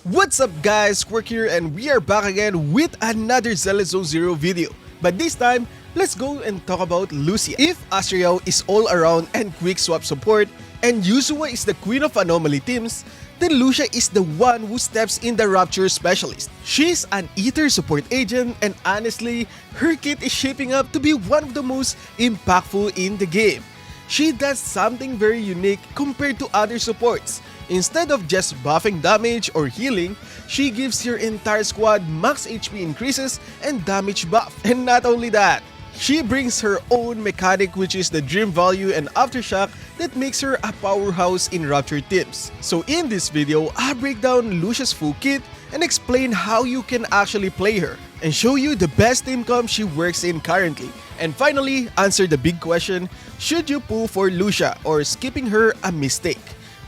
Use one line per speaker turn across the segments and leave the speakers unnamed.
What's up guys, Quirk here and we are back again with another Zenless Zone Zero video. But this time, let's go and talk about Lucia. If Asriel is all around and quick swap support, and Yuzua is the queen of anomaly teams, then Lucia is the one who steps in the Rupture specialist. She's an Ether support agent and honestly, her kit is shaping up to be one of the most impactful in the game. She does something very unique compared to other supports. Instead of just buffing damage or healing, she gives your entire squad max HP increases and damage buff. And not only that, she brings her own mechanic, which is the Dream Value and Aftershock, that makes her a powerhouse in Rupture teams. So in this video, I'll break down Lucia's full kit and explain how you can actually play her, and show you the best team comp she works in currently. And finally, answer the big question, should you pull for Lucia or skipping her a mistake?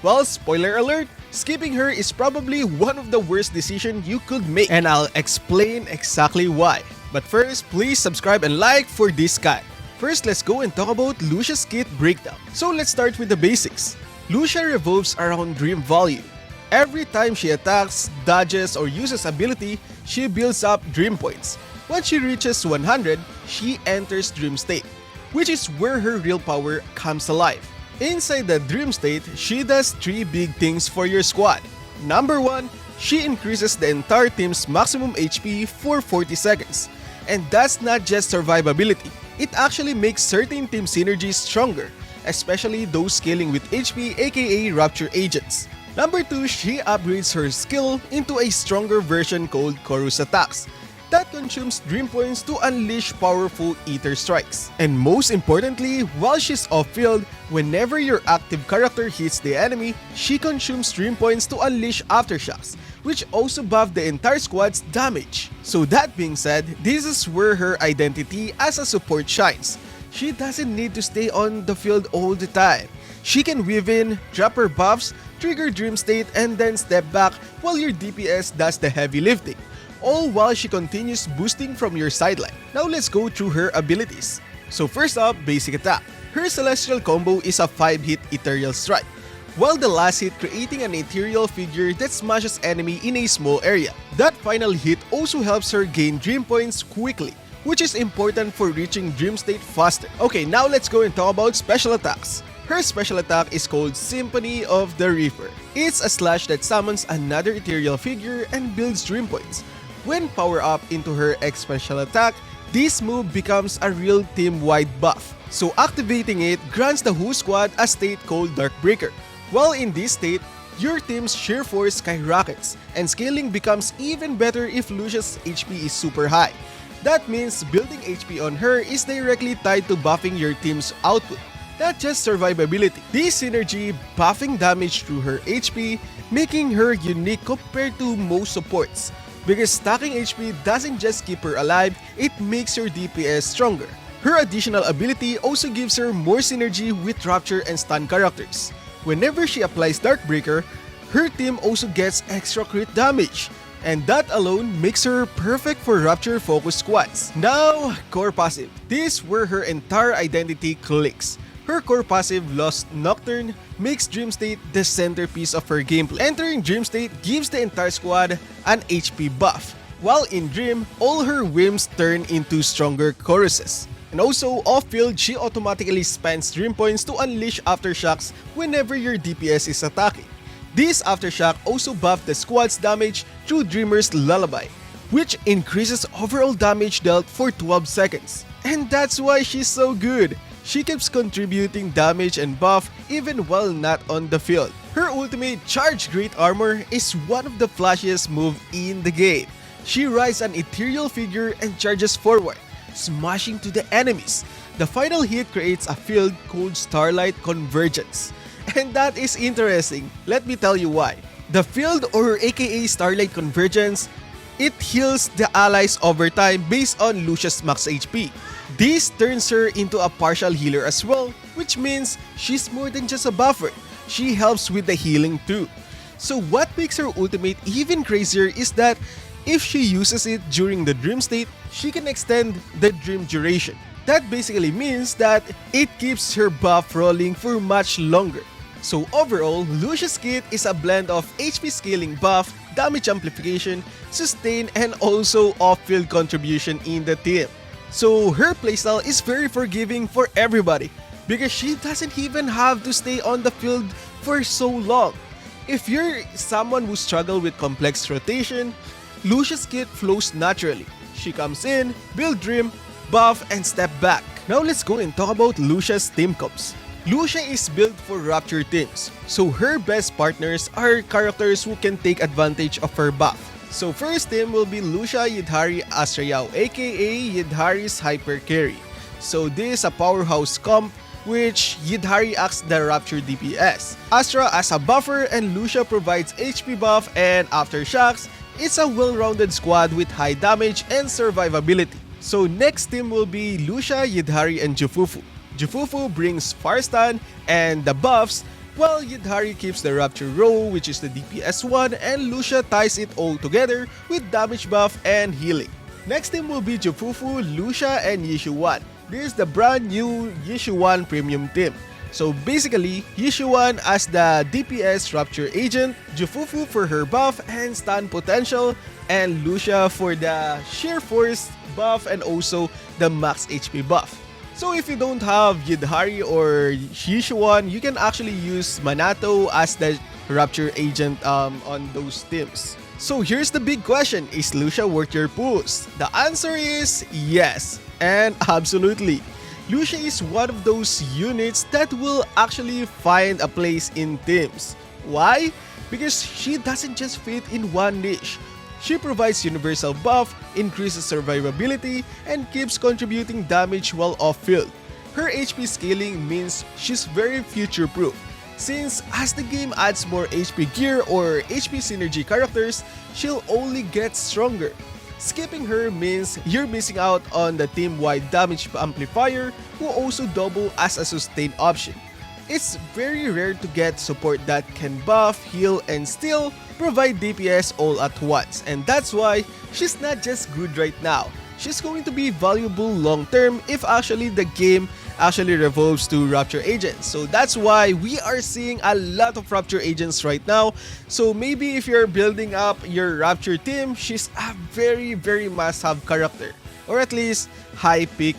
Well, spoiler alert, skipping her is probably one of the worst decisions you could make, and I'll explain exactly why. But first, please subscribe and like for this guy. First, let's go and talk about Lucia's Kit Breakdown. So let's start with the basics. Lucia revolves around Dream Value. Every time she attacks, dodges, or uses ability, she builds up Dream Points. Once she reaches 100, she enters Dream State, which is where her real power comes alive. Inside the Dream State, she does 3 big things for your squad. Number 1, she increases the entire team's maximum HP for 40 seconds. And that's not just survivability, it actually makes certain team synergies stronger, especially those scaling with HP aka Rupture agents. Number 2, she upgrades her skill into a stronger version called Chorus Attacks that consumes Dream Points to unleash powerful Ether strikes. And most importantly, while she's off-field, whenever your active character hits the enemy, she consumes Dream Points to unleash Aftershocks, which also buff the entire squad's damage. So that being said, this is where her identity as a support shines. She doesn't need to stay on the field all the time. She can weave in, drop her buffs, trigger Dream State, and then step back while your DPS does the heavy lifting, all while she continues boosting from your sideline. Now let's go through her abilities. So first up, basic attack. Her celestial combo is a 5-hit ethereal strike, while the last hit creating an ethereal figure that smashes enemy in a small area. That final hit also helps her gain Dream Points quickly, which is important for reaching Dream State faster. Okay, now let's go and talk about special attacks. Her special attack is called Symphony of the Reaper. It's a slash that summons another ethereal figure and builds Dream Points. When power up into her X special attack, this move becomes a real team-wide buff. So activating it grants the whole squad a state called Darkbreaker. While in this state, your team's sheer force skyrockets, and scaling becomes even better if Lucia's HP is super high. That means building HP on her is directly tied to buffing your team's output, not just survivability. This synergy buffing damage through her HP, making her unique compared to most supports. Because stacking HP doesn't just keep her alive, it makes your DPS stronger. Her additional ability also gives her more synergy with Rupture and stun characters. Whenever she applies Darkbreaker, her team also gets extra crit damage, and that alone makes her perfect for Rupture focused squads. Now, core passive. This is where her entire identity clicks. Her core passive, Lost Nocturne, makes Dream State the centerpiece of her gameplay. Entering Dream State gives the entire squad an HP buff, while in Dream, all her whims turn into stronger choruses. And also, off-field, she automatically spends Dream Points to unleash Aftershocks whenever your DPS is attacking. This Aftershock also buffs the squad's damage through Dreamer's Lullaby, which increases overall damage dealt for 12 seconds. And that's why she's so good. She keeps contributing damage and buff even while not on the field. Her ultimate Charge Great Armor is one of the flashiest moves in the game. She rides an ethereal figure and charges forward, smashing to the enemies. The final hit creates a field called Starlight Convergence. And that is interesting. Let me tell you why. The field, or aka Starlight Convergence, it heals the allies over time based on Lucia's max HP. This turns her into a partial healer as well, which means she's more than just a buffer. She helps with the healing too. So what makes her ultimate even crazier is that if she uses it during the Dream State, she can extend the Dream duration. That basically means that it keeps her buff rolling for much longer. So overall, Lucia's kit is a blend of HP scaling buff damage amplification, sustain, and also off-field contribution in the team. So her playstyle is very forgiving for everybody because she doesn't even have to stay on the field for so long. If you're someone who struggles with complex rotation, Lucia's kit flows naturally. She comes in, build dream, buff, and step back. Now let's go and talk about Lucia's team comps. Lucia is built for Rupture teams, so her best partners are characters who can take advantage of her buff. So first team will be Lucia Yidhari Asrayao, aka Yidhari's Hyper Carry. So this is a powerhouse comp which Yidhari acts the Rupture DPS. Astra as a buffer and Lucia provides HP buff and aftershocks. It's a well-rounded squad with high damage and survivability. So next team will be Lucia, Yidhari, and Jufufu. Jufufu brings far stun and the buffs, while Yidhari keeps the Rupture row, which is the DPS one, and Lucia ties it all together with damage buff and healing. Next team will be Jufufu, Lucia, and Yishuan. This is the brand new Yishuan premium team. So basically, Yishuan as the DPS Rupture agent, Jufufu for her buff and stun potential, and Lucia for the sheer force buff and also the max HP buff. So if you don't have Yidhari or Yishuan, you can actually use Manato as the Rupture agent on those teams. So here's the big question, is Lucia worth your boost? The answer is yes, and absolutely. Lucia is one of those units that will actually find a place in teams. Why? Because she doesn't just fit in one niche. She provides universal buff, increases survivability, and keeps contributing damage while off-field. Her HP scaling means she's very future-proof, since as the game adds more HP gear or HP synergy characters, she'll only get stronger. Skipping her means you're missing out on the team-wide damage amplifier who also double as a sustain option. It's very rare to get support that can buff, heal, and still provide DPS all at once, and that's why she's not just good right now. She's going to be valuable long term if actually the game actually revolves to Rupture agents. So that's why we are seeing a lot of Rupture agents right now. So maybe if you're building up your Rupture team, she's a very must-have character, or at least high pick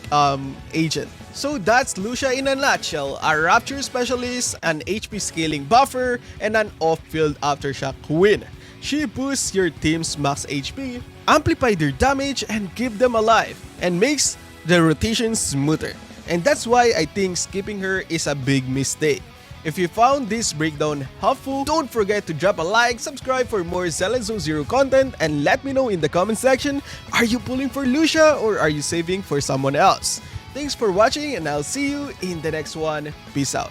agent. So that's Lucia in a nutshell, a Rupture specialist, an HP scaling buffer, and an off-field aftershock win. She boosts your team's max HP, amplify their damage, and keep them alive, and makes the rotation smoother. And that's why I think skipping her is a big mistake. If you found this breakdown helpful, don't forget to drop a like, subscribe for more Zenless Zone Zero content, and let me know in the comment section, are you pulling for Lucia or are you saving for someone else? Thanks for watching and I'll see you in the next one. Peace out.